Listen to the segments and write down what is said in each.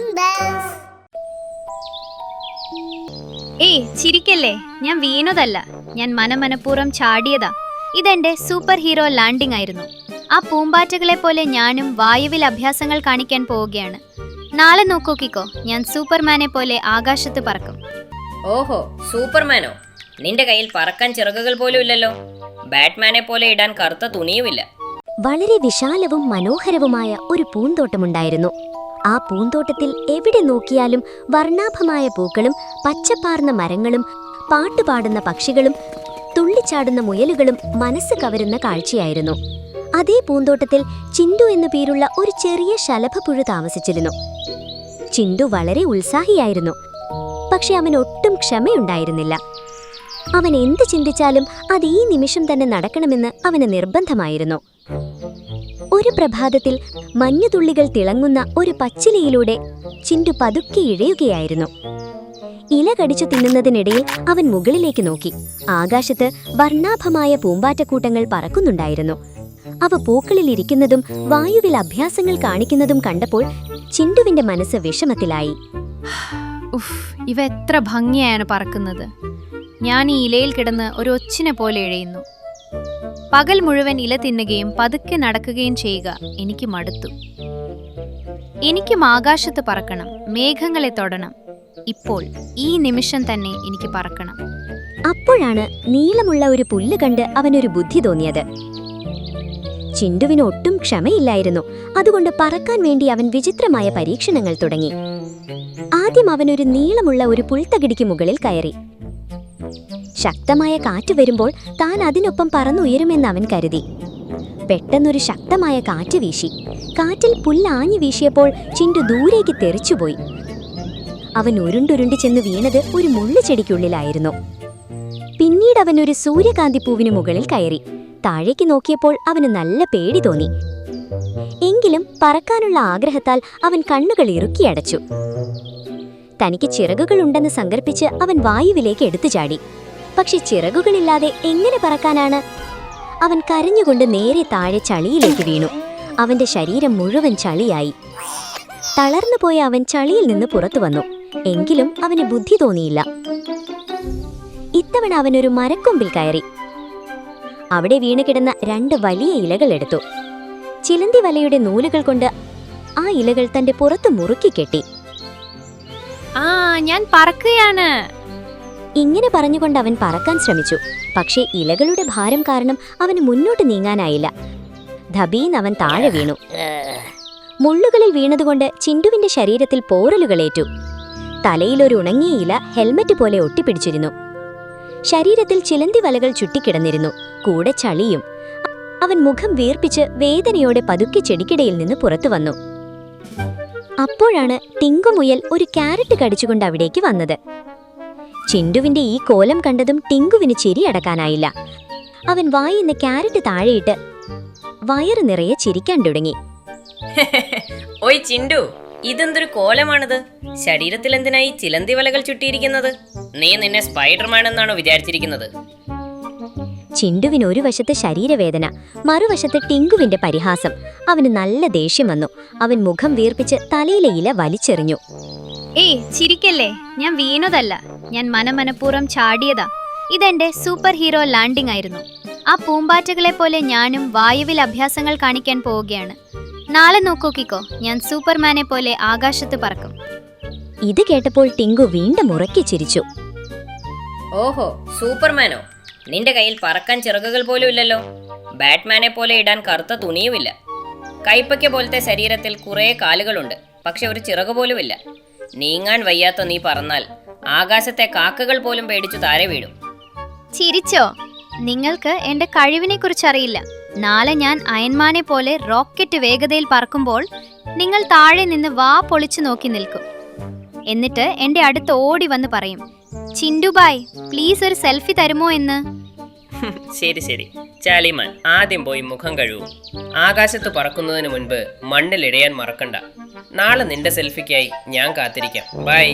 Fun Bells. ഏയ് ചിരിക്കല്ലേ, ഞാൻ വീണതല്ല, ഞാൻ മനഃപൂർവ്വം ചാടിയതാ. ഇതെന്റെ സൂപ്പർ ഹീറോ ലാൻഡിംഗ് ആയിരുന്നു. ആ പൂമ്പാറ്റകളെ പോലെ ഞാനും വായുവിൽ അഭ്യാസങ്ങൾ കാണിക്കാൻ പോവുകയാണ്. നാളെ നോക്കിക്കോ, ഞാൻ സൂപ്പർമാനെ പോലെ ആകാശത്ത് പറക്കും. ഓഹോ, സൂപ്പർമാനോ? നിന്റെ കയ്യിൽ പറക്കാൻ ചിറകുകൾ പോലും ഇല്ലല്ലോ. ബാറ്റ്മാനെ പോലെ ഇടാൻ കറുത്ത തുണിയുമില്ല. വളരെ വിശാലവും മനോഹരവുമായ ഒരു പൂന്തോട്ടമുണ്ടായിരുന്നു. ആ പൂന്തോട്ടത്തിൽ എവിടെ നോക്കിയാലും വർണ്ണാഭമായ പൂക്കളും പച്ചപ്പാർന്ന മരങ്ങളും പാട്ടുപാടുന്ന പക്ഷികളും തുള്ളിച്ചാടുന്ന മുയലുകളും മനസ്സ് കവരുന്ന കാഴ്ചയായിരുന്നു. അതേ പൂന്തോട്ടത്തിൽ ചിണ്ടു എന്നു പേരുള്ള ഒരു ചെറിയ ശലഭപ്പുഴു താമസിച്ചിരുന്നു. ചിണ്ടു വളരെ ഉത്സാഹിയായിരുന്നു. പക്ഷെ അവൻ ഒട്ടും ക്ഷമയുണ്ടായിരുന്നില്ല. അവൻ എന്ത് ചിന്തിച്ചാലും അത് ഈ നിമിഷം തന്നെ നടക്കണമെന്ന് അവന് നിർബന്ധമായിരുന്നു. ഒരു പ്രഭാതത്തിൽ മഞ്ഞുതുള്ളികൾ തിളങ്ങുന്ന ഒരു പച്ചിലയിലൂടെ ചിണ്ടു പതുക്കെ ഇഴയുകയായിരുന്നു. ഇല കടിച്ചു തിന്നുന്നതിനിടയിൽ അവൻ മുകളിലേക്ക് നോക്കി. ആകാശത്ത് വർണ്ണാഭമായ പൂമ്പാറ്റക്കൂട്ടങ്ങൾ പറക്കുന്നുണ്ടായിരുന്നു. അവ പൂക്കളിൽ ഇരിക്കുന്നതും വായുവിൽ അഭ്യാസങ്ങൾ കാണിക്കുന്നതും കണ്ടപ്പോൾ ചിണ്ടുവിന്റെ മനസ്സ് വിഷമത്തിലായി. ഇവ എത്ര ഭംഗിയാണ് പറക്കുന്നത്. ഞാൻ ഈ ഇലയിൽ കിടന്ന് ഒരു ഒച്ചിനെ പോലെ ഇഴയുന്നു. പകൽ മുഴുവൻ ഇല തിന്നുകയും പതുക്കെ നടക്കുകയും ചെയ്യുക എനിക്ക് മടുത്തു. എനിക്കും ആകാശത്ത് പറക്കണം, മേഘങ്ങളെ തൊടണം. ഇപ്പോൾ ഈ നിമിഷം തന്നെ എനിക്ക് പറക്കണം. അപ്പോഴാണ് നീളമുള്ള ഒരു പുല്ല് കണ്ട് അവനൊരു ബുദ്ധി തോന്നിയത്. ചിണ്ടുവിന് ഒട്ടും ക്ഷമയില്ലായിരുന്നു. അതുകൊണ്ട് പറക്കാൻ വേണ്ടി അവൻ വിചിത്രമായ പരീക്ഷണങ്ങൾ തുടങ്ങി. ആദ്യം അവനൊരു നീളമുള്ള ഒരു പുൽത്തകിടിക്ക് മുകളിൽ കയറി. ശക്തമായ കാറ്റ് വരുമ്പോൾ താൻ അതിനൊപ്പം പറന്നുയരുമെന്ന് അവൻ കരുതി. പെട്ടെന്നൊരു ശക്തമായ കാറ്റ് വീശി. കാറ്റിൽ പുല്ലാഞ്ഞു വീശിയപ്പോൾ ചിണ്ടു ദൂരേക്ക് തെറിച്ചുപോയി. അവൻ ഉരുണ്ടുരുണ്ടി ചെന്ന് വീണത് ഒരു മുള്ളുചെടിക്കുള്ളിലായിരുന്നു. പിന്നീട് അവൻ ഒരു സൂര്യകാന്തിപ്പൂവിന് മുകളിൽ കയറി. താഴേക്ക് നോക്കിയപ്പോൾ അവന് നല്ല പേടി തോന്നി. എങ്കിലും പറക്കാനുള്ള ആഗ്രഹത്താൽ അവൻ കണ്ണുകൾ ഇറുക്കിയടച്ചു. തനിക്ക് ചിറകുകളുണ്ടെന്ന് സങ്കൽപ്പിച്ച് അവൻ വായുവിലേക്ക് എടുത്തു ചാടി. പക്ഷെ ചിറകുകളില്ലാതെ എങ്ങനെ പറക്കാനാണ്? അവൻ കരഞ്ഞുകൊണ്ട് നേരെ താഴെ ചളിയിലേക്ക് വീണു. അവന്റെ ശരീരം മുഴുവൻ ചളിയായി. തളർന്നുപോയ അവൻ ചളിയിൽ നിന്ന് പുറത്തു വന്നു. എങ്കിലും അവന് ബുദ്ധി തോന്നിയില്ല. ഇത്തവണ അവനൊരു മരക്കൊമ്പിൽ കയറി. അവിടെ വീണുകിടന്ന 2 വലിയ ഇലകൾ എടുത്തു. ചിലന്തി വലയുടെ നൂലുകൾ കൊണ്ട് ആ ഇലകൾ തന്റെ പുറത്ത് മുറുക്കി കെട്ടി. ഞാൻ പറക്കുകയാണ്. ഇങ്ങനെ പറഞ്ഞുകൊണ്ട് അവൻ പറക്കാൻ ശ്രമിച്ചു. പക്ഷേ ഇലകളുടെ ഭാരം കാരണം അവന് മുന്നോട്ട് നീങ്ങാനായില്ല. ധബീന്ന് അവൻ താഴെ വീണു. മുള്ളുകളിൽ വീണതുകൊണ്ട് ചിണ്ടുവിന്റെ ശരീരത്തിൽ പോറലുകളേറ്റു. തലയിലൊരു ഉണങ്ങിയ ഇല ഹെൽമറ്റ് പോലെ ഒട്ടിപ്പിടിച്ചിരുന്നു. ശരീരത്തിൽ ചിലന്തി വലകൾ ചുറ്റിക്കിടന്നിരുന്നു, കൂടെ ചളിയും. അവൻ മുഖം വീർപ്പിച്ച് വേദനയോടെ പതുക്കെ ചെടിക്കിടയിൽ നിന്ന് പുറത്തു വന്നു. അപ്പോഴാണ് ടിങ്കുമുയൽ ഒരു ക്യാരറ്റ് കടിച്ചുകൊണ്ട് അവിടേക്ക് വന്നത്. ചിണ്ടുവിന്റെ ഈ കോലം കണ്ടതും ടിങ്കുവിന് ചിരിയടക്കാനായില്ല. അവൻ വായിന്ന് ക്യാരറ്റ് താഴെയിട്ട് വയറ് നിറയെ ചിരിക്കാൻ തുടങ്ങി. ഓയ് ചിണ്ടു, ഇതെന്തൊരു കോലമാണിത്? ശരീരത്തിൽ എന്തിനായി ചിലന്തി വലകൾ ചുറ്റിയിരിക്കുന്നത്? നീ നിന്നെ സ്പൈഡർമാൻ എന്നാണോ വിചാരിച്ചിരിക്കുന്നത്? ചിണ്ടുവിന് ഒരു വശത്ത് ശരീരവേദന, മറുവശത്ത് ടിങ്കുവിന്റെ പരിഹാസം. അവന് നല്ല ദേഷ്യം വന്നു. അവൻ മുഖം വീർപ്പിച്ച് തലയിലെ ഇല വലിച്ചെറിഞ്ഞു. ഏയ് ചിരിക്കല്ലേ, ഞാൻ വീണതല്ല, ഞാൻ മനഃപൂർവ്വം ചാടിയതാ. ഇതെന്റെ സൂപ്പർ ഹീറോ ലാൻഡിംഗ് ആയിരുന്നു. ആ പൂമ്പാറ്റകളെ പോലെ ഞാനും വായുവിൽ അഭ്യാസങ്ങൾ കാണിക്കാൻ പോവുകയാണ്. നാളെ നോക്കിക്കോ, ഞാൻ സൂപ്പർമാനെ പോലെ ആകാശത്ത് പറക്കും. ഇത് കേട്ടപ്പോൾ ടിങ്കു വീണ്ടും ഉറക്കി ചിരിച്ചു. ഓഹോ, സൂപ്പർമാനോ? നിന്റെ കയ്യിൽ പറക്കാൻ ചിറകുകൾ പോലും ഇല്ലല്ലോ. ബാറ്റ്മാനെ പോലെ ഇടാൻ കറുത്ത തുണിയുമില്ല. കൈപ്പയ്ക്ക പോലത്തെ ശരീരത്തിൽ കുറേ കാലുകളുണ്ട്, പക്ഷെ ഒരു ചിറക് പോലുമില്ല. നീങ്ങാൻ വയ്യാത്ത നീ പറന്നാൽ ആകാശത്തെ കാക്കകൾ പോലും പേടിച്ചു താഴെ വീഴും. ചിരിച്ചോ? നിങ്ങൾക്ക് എന്റെ കഴിവിനെ കുറിച്ചറിയില്ല. നാളെ ഞാൻ അയൺമാനെ പോലെ റോക്കറ്റ് വേഗതയിൽ പറക്കുമ്പോൾ നിങ്ങൾ താഴെ നിന്ന് വാ പൊളിച്ചു നോക്കി നിൽക്കും. എന്നിട്ട് എന്റെ അടുത്ത് ഓടി വന്ന് പറയും, ചിണ്ടുബായ് പ്ലീസ് ഒരു സെൽഫി തരുമോ എന്ന്. ശരി ശരി, ചാലിമാൻ ആദ്യം പോയി മുഖം കഴുകും. ആകാശത്ത് പറക്കുന്നതിന് മുൻപ് മണ്ണിലിടയാൻ മറക്കണ്ട. നാളെ നിന്റെ സെൽഫിക്കായി ഞാൻ കാത്തിരിക്കാം. ബൈ.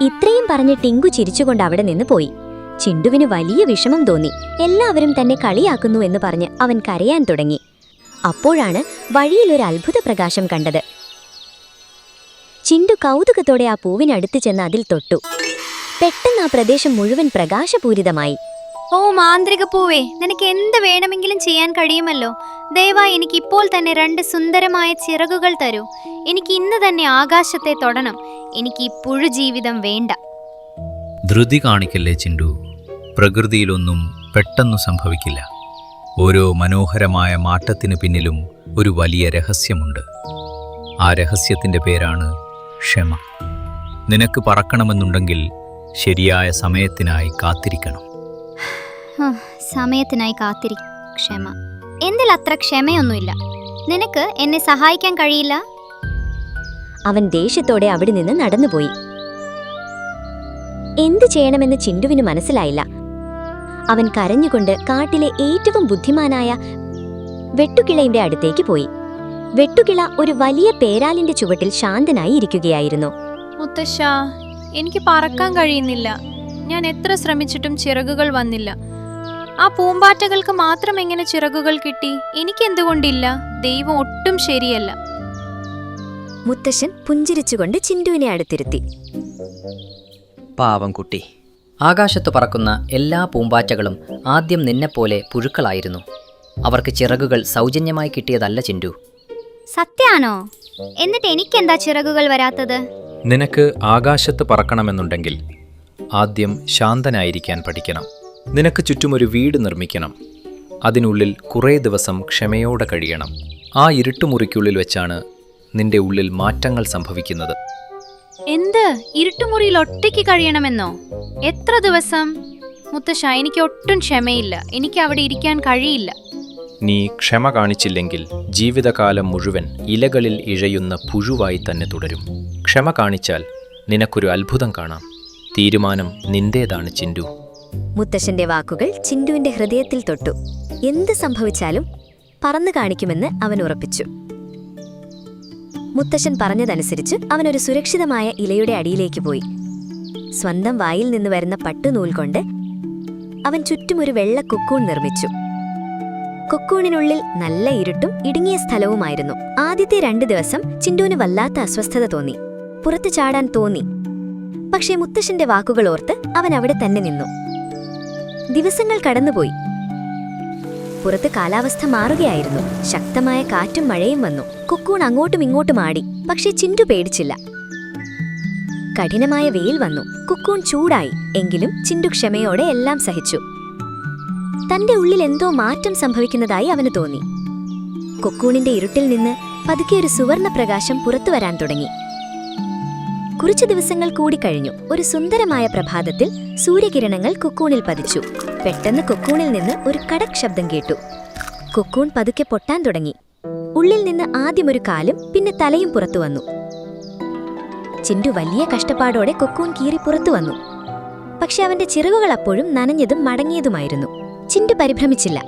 ഇത്രയും പറഞ്ഞ് ടിങ്കു ചിരിച്ചുകൊണ്ട് അവിടെ നിന്ന് പോയി. ചിണ്ടുവിന് വലിയ വിഷമം തോന്നി. എല്ലാവരും തന്നെ കളിയാക്കുന്നു എന്ന് പറഞ്ഞ് അവൻ കരയാൻ തുടങ്ങി. അപ്പോഴാണ് വഴിയിൽ ഒരു അത്ഭുത പ്രകാശം കണ്ടത്. ചിണ്ടു കൗതുകത്തോടെ ആ പൂവിനടുത്ത് ചെന്ന് അതിൽ തൊട്ടു. പെട്ടെന്ന് ആ പ്രദേശം മുഴുവൻ പ്രകാശപൂരിതമായി. ഓ മാന്ത്രിക പൂവേ, നിനക്ക് എന്ത് വേണമെങ്കിലും ചെയ്യാൻ കഴിയുമല്ലോ. ദയവായി എനിക്ക് ഇപ്പോൾ തന്നെ 2 സുന്ദരമായ ചിറകുകൾ തരൂ. എനിക്ക് ഇന്ന് തന്നെ ആകാശത്തെ തൊടണം. എനിക്ക് ഈ പുഴുജീവിതം വേണ്ട. ധൃതി കാണിക്കല്ലേ ചിണ്ടു. പ്രകൃതിയിലൊന്നും പെട്ടെന്നു സംഭവിക്കില്ല. ഓരോ മനോഹരമായ മാറ്റത്തിന് പിന്നിലും ഒരു വലിയ രഹസ്യമുണ്ട്. ആ രഹസ്യത്തിൻ്റെ പേരാണ് ക്ഷമ. നിനക്ക് പറക്കണമെന്നുണ്ടെങ്കിൽ ശരിയായ സമയത്തിനായി കാത്തിരിക്കണം. സമയത്തിനായി ക്ഷമ. എന്തിൽ അത്ര ക്ഷമയൊന്നുമില്ല. നിനക്ക് എന്നെ സഹായിക്കാൻ കഴിയില്ല. അവൻ ദേഷ്യത്തോടെ അവിടെ നിന്ന് നടന്നുപോയി. എന്തു ചെയ്യണമെന്ന് ചിണ്ടുവിന് മനസ്സിലായില്ല. അവൻ കരഞ്ഞുകൊണ്ട് കാട്ടിലെ ഏറ്റവും ബുദ്ധിമാനായ വെട്ടുകിളയുടെ അടുത്തേക്ക് പോയി. വെട്ടുകിള ഒരു വലിയ പേരാലിന്റെ ചുവട്ടിൽ ശാന്തനായി ഇരിക്കുകയായിരുന്നു. മുത്തശ്ശ, എനിക്ക് പറക്കാൻ കഴിയുന്നില്ല. ഞാൻ എത്ര ശ്രമിച്ചിട്ടും ചിറകുകൾ വന്നില്ല. ആ പൂമ്പാറ്റകൾക്ക് മാത്രം എങ്ങനെ ചിറകുകൾ കിട്ടി? എനിക്കെന്തുകൊണ്ടില്ല? ദൈവം ഒട്ടും ശരിയല്ല. മുത്തശ്ശൻ പുഞ്ചിരിച്ചുകൊണ്ട് ചിണ്ടുവിനെ അടുത്തിരുത്തി. പാവം കുട്ടി. ആകാശത്ത് പറക്കുന്ന എല്ലാ പൂമ്പാറ്റകളും ആദ്യം നിന്നെപ്പോലെ പുഴുക്കളായിരുന്നു. അവർക്ക് ചിറകുകൾ സൗജന്യമായി കിട്ടിയതല്ല ചിണ്ടു. സത്യാണോ? എന്നിട്ട് എനിക്കെന്താ ചിറകുകൾ വരാത്തത്? നിനക്ക് ആകാശത്ത് പറക്കണമെന്നുണ്ടെങ്കിൽ ആദ്യം ശാന്തനായിരിക്കാൻ പഠിക്കണം. നിനക്ക് ചുറ്റുമൊരു വീട് നിർമ്മിക്കണം. അതിനുള്ളിൽ കുറേ ദിവസം ക്ഷമയോടെ കഴിയണം. ആ ഇരുട്ടുമുറിക്കുള്ളിൽ വെച്ചാണ് നിന്റെ ഉള്ളിൽ മാറ്റങ്ങൾ സംഭവിക്കുന്നത്. എന്ത്? ഇരുട്ടുമുറിയിൽ ഒറ്റയ്ക്ക് കഴിയണമെന്നോ? എത്ര ദിവസം? മുത്തശ്ശ, എനിക്ക് ഒട്ടും ക്ഷമയില്ല. എനിക്ക് അവിടെ ഇരിക്കാൻ കഴിയില്ല. നീ ക്ഷമ കാണിച്ചില്ലെങ്കിൽ ജീവിതകാലം മുഴുവൻ ഇലകളിൽ ഇഴയുന്ന പുഴുവായി തന്നെ തുടരും. ക്ഷമ കാണിച്ചാൽ നിനക്കൊരു അത്ഭുതം കാണാം. തീരുമാനം നിന്റേതാണ് ചിണ്ടു. മുത്തശ്ശന്റെ വാക്കുകൾ ചിണ്ടുവിന്റെ ഹൃദയത്തിൽ തൊട്ടു. എന്ത് സംഭവിച്ചാലും പറന്നു കാണിക്കുമെന്ന് അവൻ ഉറപ്പിച്ചു. മുത്തശ്ശൻ പറഞ്ഞതനുസരിച്ച് അവനൊരു സുരക്ഷിതമായ ഇലയുടെ അടിയിലേക്ക് പോയി. സ്വന്തം വായിൽ നിന്ന് വരുന്ന പട്ടുനൂൽ കൊണ്ട് അവൻ ചുറ്റുമൊരു വെള്ള കൊക്കൂൺ നിർമ്മിച്ചു. കൊക്കൂണിനുള്ളിൽ നല്ല ഇരുട്ടും ഇടുങ്ങിയ സ്ഥലവുമായിരുന്നു. ആദ്യത്തെ 2 ദിവസം ചിണ്ടുവിന് വല്ലാത്ത അസ്വസ്ഥത തോന്നി. പുറത്തു ചാടാൻ തോന്നി. പക്ഷേ മുത്തശ്ശന്റെ വാക്കുകൾ ഓർത്ത് അവൻ അവിടെ തന്നെ നിന്നു. ദിവസങ്ങൾ കടന്നുപോയി. പുറത്ത് കാലാവസ്ഥ മാറുകയായിരുന്നു. ശക്തമായ കാറ്റും മഴയും വന്നു. കൊക്കൂൺ അങ്ങോട്ടും ഇങ്ങോട്ടും ആടി. പക്ഷേ ചിണ്ടു പേടിച്ചില്ല. കഠിനമായ വെയിൽ വന്നു. കൊക്കൂൺ ചൂടായി. എങ്കിലും ചിണ്ടു ക്ഷമയോടെ എല്ലാം സഹിച്ചു. തന്റെ ഉള്ളിൽ എന്തോ മാറ്റം സംഭവിക്കുന്നതായി അവന് തോന്നി. കൊക്കൂണിന്റെ ഇരുട്ടിൽ നിന്ന് പതുക്കെ ഒരു സുവർണ പ്രകാശം പുറത്തുവരാൻ തുടങ്ങി. കുറച്ചു ദിവസങ്ങൾ കൂടി കഴിഞ്ഞു. ഒരു സുന്ദരമായ പ്രഭാതത്തിൽ സൂര്യകിരണങ്ങൾ കൊക്കൂണിൽ പതിച്ചു. പെട്ടെന്ന് കൊക്കൂണിൽ നിന്ന് ഒരു കടക് ശബ്ദം കേട്ടു. കൊക്കൂൺ പതുക്കെ പൊട്ടാൻ തുടങ്ങി. ഉള്ളിൽ നിന്ന് ആദ്യം ഒരു കാലും പിന്നെ തലയും പുറത്തു വന്നു. ചിണ്ടു വലിയ കഷ്ടപ്പാടോടെ കൊക്കൂൺ കീറി പുറത്തു വന്നു. പക്ഷെ അവന്റെ ചിറകുകൾ അപ്പോഴും നനഞ്ഞതും മടങ്ങിയതുമായിരുന്നു. ചിണ്ടു പരിഭ്രമിച്ചില്ല.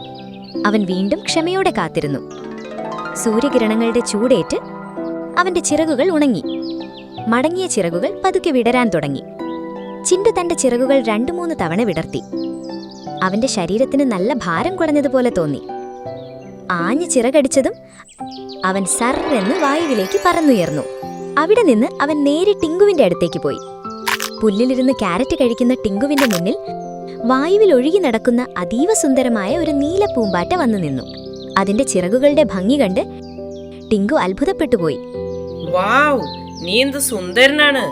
അവൻ വീണ്ടും ക്ഷമയോടെ കാത്തിരുന്നു. സൂര്യകിരണങ്ങളുടെ ചൂടേറ്റ് അവന്റെ ചിറകുകൾ ഉണങ്ങി. മടങ്ങിയ ചിറകുകൾ പതുക്കെ വിടരാൻ തുടങ്ങി. ചിണ്ടു തന്റെ ചിറകുകൾ 2-3 തവണ വിടർത്തി. അവന്റെ ശരീരത്തിന് നല്ല ഭാരം കുറഞ്ഞതുപോലെ തോന്നി. ആഞ്ഞു ചിറകടിച്ചതും അവൻ സർ എന്ന് വായുവിലേക്ക് പറന്നുയർന്നു. അവിടെ നിന്ന് അവൻ നേരെ ടിങ്കുവിന്റെ അടുത്തേക്ക് പോയി. പുല്ലിലിരുന്ന് ക്യാരറ്റ് കഴിക്കുന്ന ടിങ്കുവിന്റെ മുന്നിൽ വായുവിൽ ഒഴുകി നടക്കുന്ന അതീവ സുന്ദരമായ ഒരു നീല പൂമ്പാറ്റ വന്നു നിന്നു. അതിന്റെ ചിറകുകളുടെ ഭംഗി കണ്ട് ടിങ്കു അത്ഭുതപ്പെട്ടുപോയി. വാവ്, നീ എന്ത് സുന്ദരനാണ്.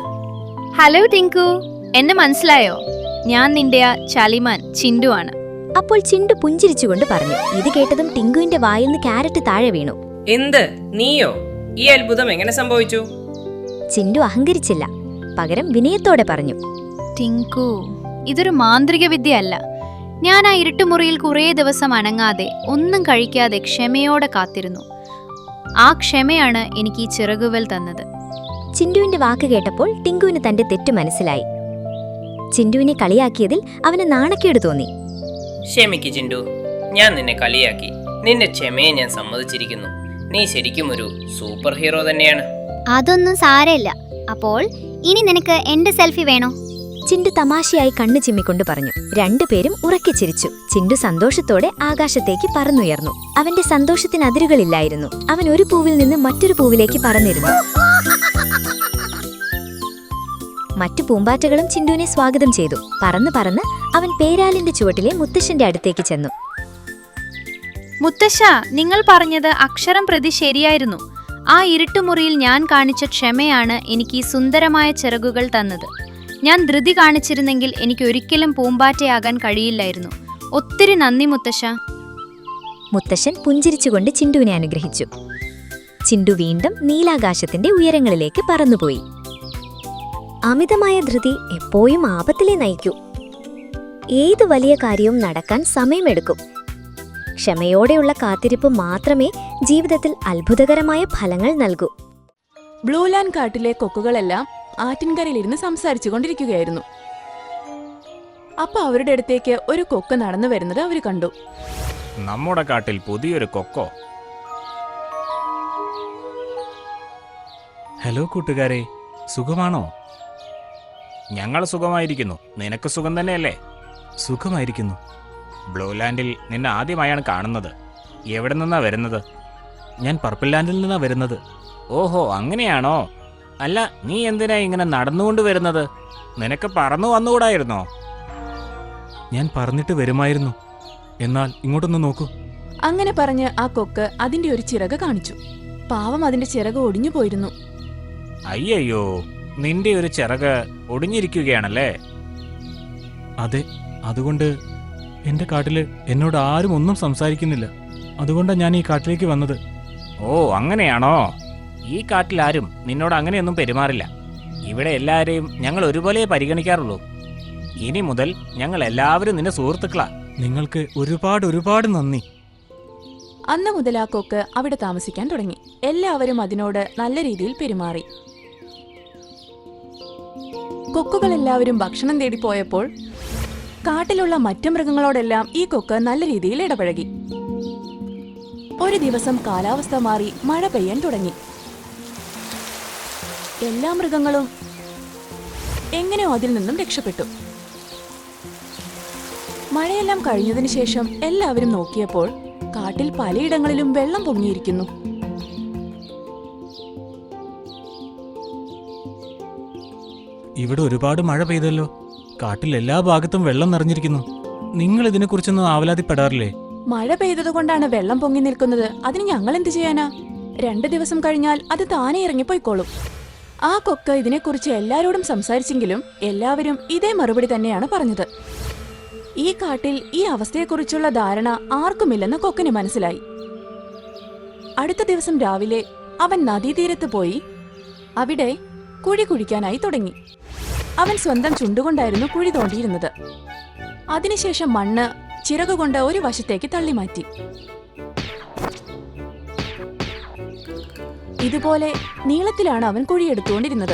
ഹലോ ടിങ്കു, എന്നെ മനസ്സിലായോ? ഞാൻ നിന്റെ ആ ചാലിമാൻ ചിണ്ടു ആണ്. അപ്പോൾ ചിണ്ടു പുഞ്ചിരിച്ചുകൊണ്ട് പറഞ്ഞു. ഇത് കേട്ടതും ടിങ്കുവിന്റെ വായിൽ നിന്ന് ക്യാരറ്റ് താഴെ വീണു. എന്ത്, നീയോ? ഈ അത്ഭുതം എങ്ങനെ സംഭവിച്ചു? ചിണ്ടു അഹങ്കരിച്ചില്ല. പകരം വിനയത്തോടെ പറഞ്ഞു, ടിങ്കു, ഇതൊരു മാന്ത്രിക വിദ്യയല്ല. ഞാൻ ആ ഇരുട്ടുമുറിയിൽ കുറേ ദിവസം അനങ്ങാതെ ഒന്നും കഴിക്കാതെ ക്ഷമയോടെ കാത്തിരുന്നു. ആ ക്ഷമയാണ് എനിക്ക് ഈ ചിറകുകൾ തന്നത്. ചിണ്ടുവിന്റെ വാക്ക് കേട്ടപ്പോൾ ടിങ്കുവിന് തന്റെ തെറ്റു മനസ്സിലായി. ചിണ്ടുവിനെ കളിയാക്കിയതിൽ അവന് നാണക്കേട് തോന്നി. ക്ഷമിക്ക് ചിണ്ടു, ഞാൻ നിന്നെ കളിയാക്കി. നിന്റെ ക്ഷമയെ ഞാൻ സമ്മതിച്ചിരിക്കുന്നു. നീ ശരിക്കും ഒരു സൂപ്പർ ഹീറോ തന്നെയാണ്. അതൊന്നും സാരമില്ല. അപ്പോൾ ഇനി നിനക്ക് എന്റെ സെൽഫി വേണോ? ചിണ്ടു തമാശയായി കണ്ണു ചിമ്മിക്കൊണ്ട് പറഞ്ഞു. 2 പേരും ഉറക്കെ ചിരിച്ചു. ചിണ്ടു സന്തോഷത്തോടെ ആകാശത്തേക്ക് പറന്നുയർന്നു. അവന്റെ സന്തോഷത്തിന് അതിരുകളില്ലായിരുന്നു. അവൻ ഒരു പൂവിൽ നിന്ന് മറ്റൊരു പൂവിലേക്ക് പറന്നിരുന്നു. മറ്റു പൂമ്പാറ്റകളും ചിണ്ടുവിനെ സ്വാഗതം ചെയ്തു. പറന്ന് പറന്ന് അവൻ പേരാലിന്റെ ചുവട്ടിലെ മുത്തശ്ശന്റെ അടുത്തേക്ക് ചെന്നു. മുത്തശ്ശ, നിങ്ങൾ പറഞ്ഞത് അക്ഷരം പ്രതി ശരിയായിരുന്നു. ആ ഇരുട്ടുമുറിയിൽ ഞാൻ കാണിച്ച ക്ഷമയാണ് എനിക്ക് ഈ സുന്ദരമായ ചിറകുകൾ തന്നത്. ഞാൻ ധൃതി കാണിച്ചിരുന്നെങ്കിൽ എനിക്ക് ഒരിക്കലും പൂമ്പാറ്റയാകാൻ കഴിയില്ലായിരുന്നു. ഒത്തിരി നന്ദി മുത്തശ്ശ. മുത്തശ്ശൻ പുഞ്ചിരിച്ചുകൊണ്ട് ചിണ്ടുവിനെ അനുഗ്രഹിച്ചു. ചിണ്ടു വീണ്ടും നീലാകാശത്തിന്റെ ഉയരങ്ങളിലേക്ക് പറന്നുപോയി. അമിതമായ ധൃതി എപ്പോഴും ആപത്തിലേ നയിക്കൂ. ഏത് വലിയ കാര്യവും നടക്കാൻ സമയമെടുക്കും. ക്ഷമയോടെയുള്ള കാത്തിരിപ്പ് മാത്രമേ ജീവിതത്തിൽ അത്ഭുതകരമായ ഫലങ്ങൾ നൽകൂ. ബ്ലൂലാൻഡ് കാട്ടിലെ കൊക്കുകളെല്ലാം ആറ്റിൻകരയിലിരുന്ന് സംസാരിച്ചു കൊണ്ടിരിക്കുകയായിരുന്നു. അപ്പൊ അവരുടെ അടുത്തേക്ക് ഒരു കൊക്ക് നടന്നു വരുന്നത് അവർ കണ്ടു. നമ്മുടെ കാട്ടിൽ പുതിയൊരു കൊക്കോ? ഹലോ കൂട്ടുകാരെ, സുഖമാണോ? ഞങ്ങൾ സുഖമായിരിക്കുന്നു. നിനക്ക് സുഖം തന്നെയല്ലേ? സുഖമായിരിക്കുന്നു. ബ്ലൂലാൻഡിൽ നിന്നെ ആദ്യമായാണ് കാണുന്നത്. എവിടെ നിന്നാ വരുന്നത്? ഞാൻ പർപ്പിൾ ലാൻഡിൽ നിന്നാ വരുന്നത്. ഓഹോ, അങ്ങനെയാണോ? അല്ല, നീ എന്തിനാ ഇങ്ങനെ നടന്നുകൊണ്ട് വരുന്നത്? നിനക്ക് പറന്നു വന്നുകൂടായിരുന്നോ? ഞാൻ പറഞ്ഞിട്ട് വരുമായിരുന്നു. എന്നാൽ ഇങ്ങോട്ടൊന്ന് നോക്കൂ. അങ്ങനെ പറഞ്ഞ് ആ കൊക്ക് അതിന്റെ ഒരു ചിറക് കാണിച്ചു. പാവം അതിന്റെ ചിറക് ഒടിഞ്ഞു പോയിരുന്നു. അയ്യയ്യോ, നിന്റെ ഒരു ചിറക് ഒടിഞ്ഞിരിക്കുകയാണല്ലേ? അതെ, അതുകൊണ്ട് എന്റെ കാട്ടില് എന്നോട് ആരും ഒന്നും സംസാരിക്കുന്നില്ല. അതുകൊണ്ടാണ് ഞാൻ ഈ കാട്ടിലേക്ക് വന്നത്. ഓ, അങ്ങനെയാണോ? ഈ കാട്ടിൽ ആരും നിന്നോട് അങ്ങനെയൊന്നും പെരുമാറില്ല. ഇവിടെ എല്ലാവരെയും ഞങ്ങൾ ഒരുപോലെ പരിഗണിക്കാറുള്ളൂ. ഇനി മുതൽ ഞങ്ങൾ എല്ലാവരും നിന്റെ സുഹൃത്തുക്കളാ. നിങ്ങൾക്ക് ഒരുപാട് നന്ദി. അന്ന് മുതൽ ആ കൊക്ക് അവിടെ താമസിക്കാൻ തുടങ്ങി. എല്ലാവരും അതിനോട് നല്ല രീതിയിൽ പെരുമാറി. കൊക്കുകളെല്ലാവരും ഭക്ഷണം തേടി പോയപ്പോൾ കാട്ടിലുള്ള മറ്റു മൃഗങ്ങളോടെല്ലാം ഈ കൊക്ക് നല്ല രീതിയിൽ ഇടപഴകി. ഒരു ദിവസം കാലാവസ്ഥ മാറി മഴ പെയ്യാൻ തുടങ്ങി. എല്ലാ മൃഗങ്ങളും എങ്ങനെയോ അതിൽ നിന്നും രക്ഷപ്പെട്ടു. മഴയെല്ലാം കഴിഞ്ഞതിന് ശേഷം എല്ലാവരും നോക്കിയപ്പോൾ കാട്ടിൽ പലയിടങ്ങളിലും വെള്ളം പൊങ്ങിയിരിക്കുന്നു. ഇവിടെ ഒരുപാട് മഴ പെയ്തല്ലോ. കാട്ടിൽ എല്ലാ ഭാഗത്തും വെള്ളം നിറഞ്ഞിരിക്കുന്നു. നിങ്ങൾ ഇതിനെക്കുറിച്ചൊന്നും ആവലാതിപ്പെടാറില്ലേ? മഴ പെയ്തതുകൊണ്ടാണ് വെള്ളം പൊങ്ങി നിൽക്കുന്നത്. അതിന് ഞങ്ങൾ എന്ത് ചെയ്യാനാ? 2 ദിവസം കഴിഞ്ഞാൽ അത് താനെ ഇറങ്ങിപ്പോയിക്കോളും. ആ കൊക്ക് ഇതിനെക്കുറിച്ച് എല്ലാരോടും സംസാരിച്ചെങ്കിലും എല്ലാവരും ഇതേ മറുപടി തന്നെയാണ് പറഞ്ഞത്. ഈ കാട്ടിൽ ഈ അവസ്ഥയെക്കുറിച്ചുള്ള ധാരണ ആർക്കുമില്ലെന്ന് കൊക്കിന് മനസ്സിലായി. അടുത്ത ദിവസം രാവിലെ അവൻ നദീതീരത്ത് പോയി അവിടെ കുഴി കുഴിക്കാനായി തുടങ്ങി. അവൻ സ്വന്തം ചുണ്ടുകൊണ്ടായിരുന്നു കുഴി തോണ്ടിയിരുന്നത്. അതിനുശേഷം മണ്ണ് ചിറകുകൊണ്ട് ഒരു വശത്തേക്ക് തള്ളിമാറ്റി. ഇതുപോലെ നീളത്തിലാണ് അവൻ കുഴിയെടുത്തുകൊണ്ടിരുന്നത്.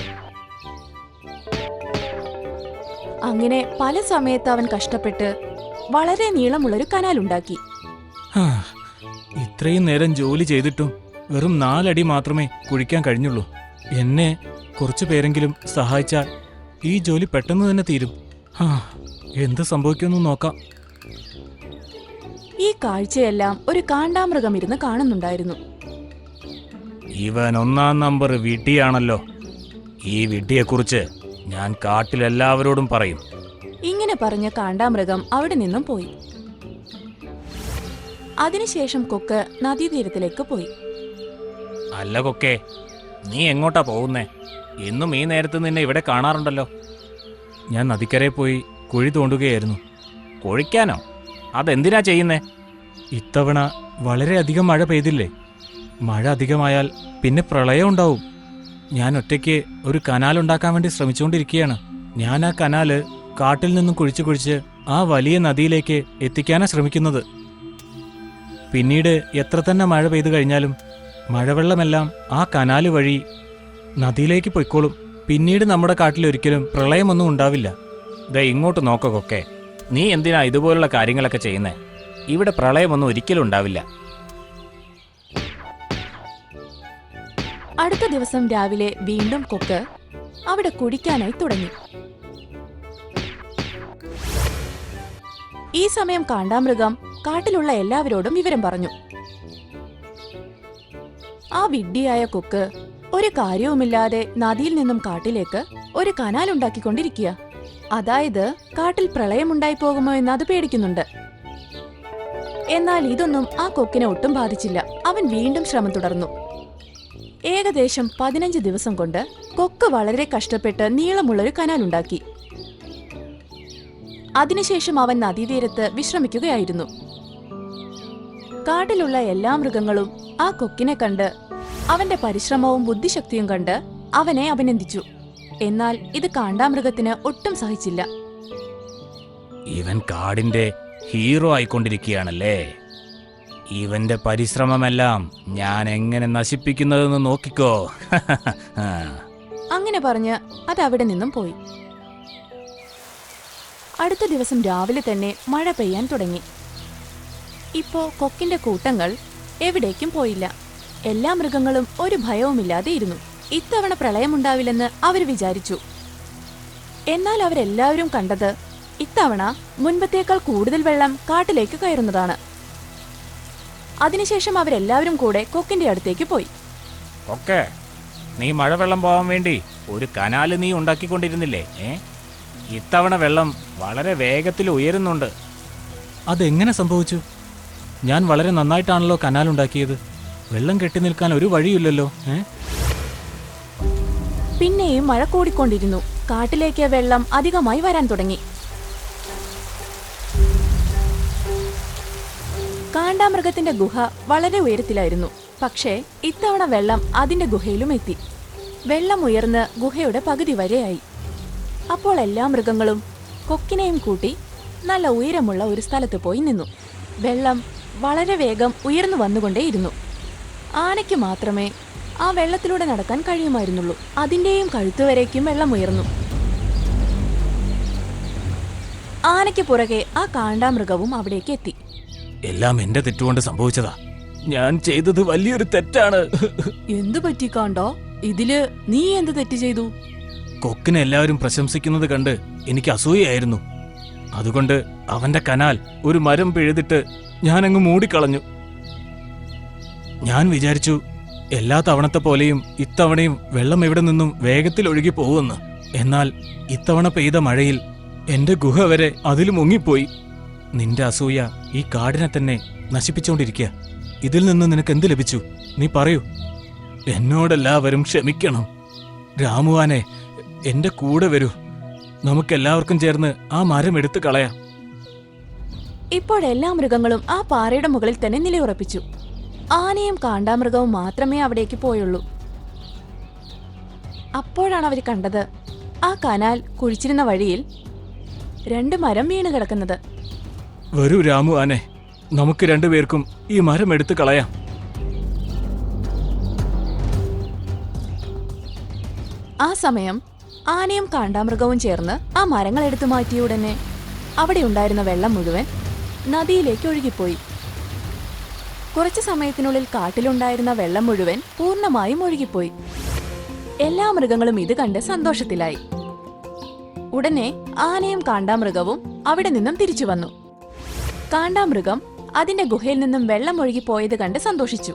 അങ്ങനെ പല സമയത്ത് അവൻ കഷ്ടപ്പെട്ട് വളരെ നീളമുള്ളൊരു കനാലുണ്ടാക്കി. ഇത്രയും നേരം ജോലി ചെയ്തിട്ടും വെറും 4 അടി മാത്രമേ കുഴിക്കാൻ കഴിഞ്ഞുള്ളൂ. എന്നെ കുറച്ചു പേരെങ്കിലും സഹായിച്ചാൽ ഈ ജോലി പെട്ടെന്ന് തന്നെ തീരും. എന്ത് സംഭവിക്കുമെന്ന് നോക്കാം. ഈ കാഴ്ചയെല്ലാം ഒരു കാണ്ടാമൃഗം ഇരുന്ന് കാണുന്നുണ്ടായിരുന്നു. ഇവൻ 1-ാം നമ്പർ വിഡ്ഢിയാണല്ലോ. ഈ വിഡ്ഢിയെക്കുറിച്ച് ഞാൻ കാട്ടിലെല്ലാവരോടും പറയും. ഇങ്ങനെ പറഞ്ഞ കാണ്ടാമൃഗം അവിടെ നിന്നും പോയി. അതിനുശേഷം കൊക്ക് നദീതീരത്തിലേക്ക് പോയി. അല്ല കൊക്കേ, നീ എങ്ങോട്ടാ പോകുന്നേ? എന്നും ഈ നേരത്ത് നിന്നെ ഇവിടെ കാണാറുണ്ടല്ലോ. ഞാൻ നദിക്കരയിൽ പോയി കുഴി തോണ്ടുകയായിരുന്നു. കുഴിക്കാനോ? അതെന്തിനാ ചെയ്യുന്നേ? ഇത്തവണ വളരെയധികം മഴ പെയ്തില്ലേ? മഴ അധികമായാൽ പിന്നെ പ്രളയം ഉണ്ടാവും. ഞാൻ ഒറ്റയ്ക്ക് ഒരു കനാലുണ്ടാക്കാൻ വേണ്ടി ശ്രമിച്ചുകൊണ്ടിരിക്കുകയാണ്. ഞാൻ ആ കനാല് കാട്ടിൽ നിന്നും കുഴിച്ച് ആ വലിയ നദിയിലേക്ക് എത്തിക്കാനാണ് ശ്രമിക്കുന്നത്. പിന്നീട് എത്ര തന്നെ മഴ പെയ്തു കഴിഞ്ഞാലും മഴവെള്ളമെല്ലാം ആ കനാല് വഴി നദിയിലേക്ക് പൊയ്ക്കോളും. പിന്നീട് നമ്മുടെ കാട്ടിലൊരിക്കലും പ്രളയമൊന്നും ഉണ്ടാവില്ല. ദേ ഇങ്ങോട്ട് നോക്കൊക്കെ. നീ എന്തിനാ ഇതുപോലുള്ള കാര്യങ്ങളൊക്കെ ചെയ്യുന്നേ? ഇവിടെ പ്രളയമൊന്നും ഒരിക്കലും ഉണ്ടാവില്ല. അടുത്ത ദിവസം രാവിലെ വീണ്ടും കൊക്ക് അവിടെ കുടിക്കാനായി തുടങ്ങി. ഈ സമയം കാണ്ടാമൃഗം കാട്ടിലുള്ള എല്ലാവരോടും വിവരം പറഞ്ഞു. ആ വിഡ്ഢിയായ കൊക്ക് ഒരു കാര്യവുമില്ലാതെ നദിയിൽ നിന്നും കാട്ടിലേക്ക് ഒരു കനാൽ ഉണ്ടാക്കിക്കൊണ്ടിരിക്കുക. അതായത് കാട്ടിൽ പ്രളയമുണ്ടായി പോകുമോ എന്ന് അത് പേടിക്കുന്നുണ്ട്. എന്നാൽ ഇതൊന്നും ആ കൊക്കിനെ ഒട്ടും ബാധിച്ചില്ല. അവൻ വീണ്ടും ശ്രമം തുടർന്നു. ഏകദേശം 15 ദിവസം കൊണ്ട് കൊക്ക് വളരെ കഷ്ടപ്പെട്ട് നീളമുള്ളൊരു കനാൽ ഉണ്ടാക്കി. അതിനുശേഷം അവൻ നദീതീരത്ത് വിശ്രമിക്കുകയായിരുന്നു. കാട്ടിലുള്ള എല്ലാ മൃഗങ്ങളും ആ കൊക്കിനെ കണ്ട് അവന്റെ പരിശ്രമവും ബുദ്ധിശക്തിയും കണ്ട് അവനെ അഭിനന്ദിച്ചു. എന്നാൽ ഇത് കാണ്ടാമൃഗത്തിന് ഒട്ടും സഹിച്ചില്ല. ഇവൻ കാടിന്റെ ഹീറോ ആയിക്കൊണ്ടിരിക്കുകയാണല്ലേ. ഇവന്റെ പരിശ്രമമെല്ലാം ഞാൻ എങ്ങനെ നശിപ്പിക്കുന്നതെന്ന് നോക്കിക്കോ. അങ്ങനെ പറഞ്ഞ് അത് അവിടെ നിന്നും പോയി. അടുത്ത ദിവസം രാവിലെ തന്നെ മഴ പെയ്യാൻ തുടങ്ങി. ഇപ്പോ കൊക്കിന്റെ കൂട്ടങ്ങൾ എവിടേക്കും പോയില്ല. എല്ലാ മൃഗങ്ങളും ഒരു ഭയവുമില്ലാതെ ഇരുന്നു. ഇത്തവണ പ്രളയമുണ്ടാവില്ലെന്ന് അവർ വിചാരിച്ചു. എന്നാൽ അവരെല്ലാവരും കണ്ടത് ഇത്തവണ മുൻപത്തേക്കാൾ കൂടുതൽ വെള്ളം കാട്ടിലേക്ക് കയറുന്നതാണ്. അതിനുശേഷം അവരെല്ലാവരും കൂടെ കൊക്കിന്റെ അടുത്തേക്ക് പോയി. ഓക്കെ, നീ മഴവെള്ളം പോകാൻ വേണ്ടി ഒരു കനാല് നീ ഉണ്ടാക്കിക്കൊണ്ടിരുന്നില്ലേ? ഇത്തവണ വെള്ളം വളരെ വേഗത്തിൽ ഉയരുന്നുണ്ട്. അതെങ്ങനെ സംഭവിച്ചു? ഞാൻ വളരെ നന്നായിട്ടാണല്ലോ കനാൽ ഉണ്ടാക്കിയത്. വെള്ളം കെട്ടി നിൽക്കാൻ ഒരു വഴിയില്ലല്ലോ. പിന്നെയും മഴ കൂടിക്കൊണ്ടിരുന്നു. കാട്ടിലേക്ക് വെള്ളം അധികമായി വരാൻ തുടങ്ങി. കാണ്ടാമൃഗത്തിന്റെ ഗുഹ വളരെ ഉയരത്തിലായിരുന്നു. പക്ഷേ ഇത്തവണ വെള്ളം അതിന്റെ ഗുഹയിലും എത്തി. വെള്ളം ഉയർന്ന് ഗുഹയുടെ പകുതി വരെയായി. അപ്പോൾ എല്ലാ മൃഗങ്ങളും കൊക്കിനെയും കൂട്ടി നല്ല ഉയരമുള്ള ഒരു സ്ഥലത്ത് പോയി നിന്നു. വെള്ളം വളരെ വേഗം ഉയർന്നു വന്നുകൊണ്ടേയിരുന്നു. ആനയ്ക്ക് മാത്രമേ ആ വെള്ളത്തിലൂടെ നടക്കാൻ കഴിയുമായിരുന്നുള്ളൂ. അതിന്റെയും കഴുത്തുവരേക്കും വെള്ളം ഉയർന്നു. ആനയ്ക്ക് പുറകെ ആ കാണ്ടാമൃഗവും അവിടേക്ക് എത്തി. എല്ലാം എന്റെ തെറ്റുകൊണ്ട് സംഭവിച്ചതാ. ഞാൻ ചെയ്തത് വലിയൊരു തെറ്റാണ്. എന്തു പറ്റി കാണ്ടോ? ഇതില് നീ എന്ത് തെറ്റ് ചെയ്തു? കൊക്കിനെ എല്ലാവരും പ്രശംസിക്കുന്നത് കണ്ട് എനിക്ക് അസൂയായിരുന്നു. അതുകൊണ്ട് അവന്റെ കനാൽ ഒരു മരം പിഴുതിട്ട് ഞാനങ്ങ് മൂടിക്കളഞ്ഞു. ഞാൻ വിചാരിച്ചു എല്ലാ തവണത്തെ പോലെയും ഇത്തവണയും വെള്ളം ഇവിടെ നിന്നും വേഗത്തിൽ ഒഴുകി പോവുമെന്ന്. എന്നാൽ ഇത്തവണ പെയ്ത മഴയിൽ എന്റെ ഗുഹ വരെ അതിൽ മുങ്ങിപ്പോയി. നിന്റെ അസൂയ ഈ കാടിനെ തന്നെ നശിപ്പിച്ചുകൊണ്ടിരിക്കുക. ഇതിൽ നിന്ന് നിനക്ക് എന്ത് ലഭിച്ചു? നീ പറയൂ. എന്നോടെല്ലാവരും ക്ഷമിക്കണം. രാമുവാനെ, എന്റെ കൂടെ വരൂ. നമുക്കെല്ലാവർക്കും ചേർന്ന് ആ മരം എടുത്തു കളയാം. ഇപ്പോൾ എല്ലാ മൃഗങ്ങളും ആ പാറയുടെ മുകളിൽ തന്നെ നിലയുറപ്പിച്ചു. ആനയും കാണ്ടാമൃഗവും മാത്രമേ അവിടേക്ക് പോയുള്ളൂ. അപ്പോഴാണ് അവർ കണ്ടത് ആ കനാൽ കുഴിച്ചിരുന്ന വഴിയിൽ 2 മരം വീണ് കിടക്കുന്നത്. വരൂ രാമുവാനെ, നമുക്ക് രണ്ടുപേർക്കും ഈ മരം എടുത്തു കളയാം. ആ സമയം ആനയും കാണ്ടാമൃഗവും ചേർന്ന് ആ മരങ്ങൾ എടുത്തു മാറ്റിയ ഉടനെ അവിടെ ഉണ്ടായിരുന്ന വെള്ളം മുഴുവൻ നദിയിലേക്ക് ഒഴുകിപ്പോയി. കുറച്ചു സമയത്തിനുള്ളിൽ കാട്ടിലുണ്ടായിരുന്ന വെള്ളം മുഴുവൻ പൂർണ്ണമായും ഒഴുകിപ്പോയി. എല്ലാ മൃഗങ്ങളും ഇത് കണ്ട് സന്തോഷത്തിലായി. ഉടനെ ആനയും കാണ്ടാമൃഗവും അവിടെ നിന്നും തിരിച്ചു വന്നു. കാണ്ടാമൃഗം അതിന്റെ ഗുഹയിൽ നിന്നും വെള്ളം ഒഴുകിപ്പോയത് കണ്ട് സന്തോഷിച്ചു.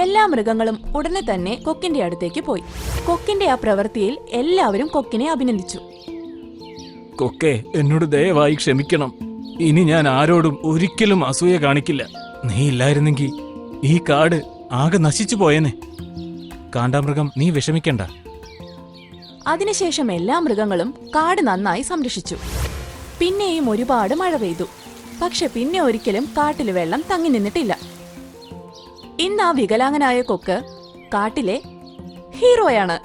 എല്ലാ മൃഗങ്ങളും ഉടനെ തന്നെ കൊക്കിന്റെ അടുത്തേക്ക് പോയി. കൊക്കിന്റെ ആ പ്രവൃത്തിയിൽ എല്ലാവരും കൊക്കിനെ അഭിനന്ദിച്ചു. കൊക്കെ, എന്നോട് ദയവായി ക്ഷമിക്കണം. ഇനി ഞാൻ ആരോടും ഒരിക്കലും അസൂയ കാണിക്കില്ല. നീ ഇല്ലായിരുന്നെങ്കിൽ ഈ കാട് ആകെ നശിച്ചു പോയേനെ. കാണ്ടാമൃഗം, നീ വിഷമിക്കണ്ട. അതിനുശേഷം എല്ലാ മൃഗങ്ങളും കാട് നന്നായി സംരക്ഷിച്ചു. പിന്നെയും ഒരുപാട് മഴ പെയ്തു. പക്ഷെ പിന്നെ ഒരിക്കലും കാട്ടിലെ വെള്ളം തങ്ങി നിന്നിട്ടില്ല. ഇന്ന് ആ വികലാംഗനായ കൊക്ക് കാട്ടിലെ ഹീറോയാണ്.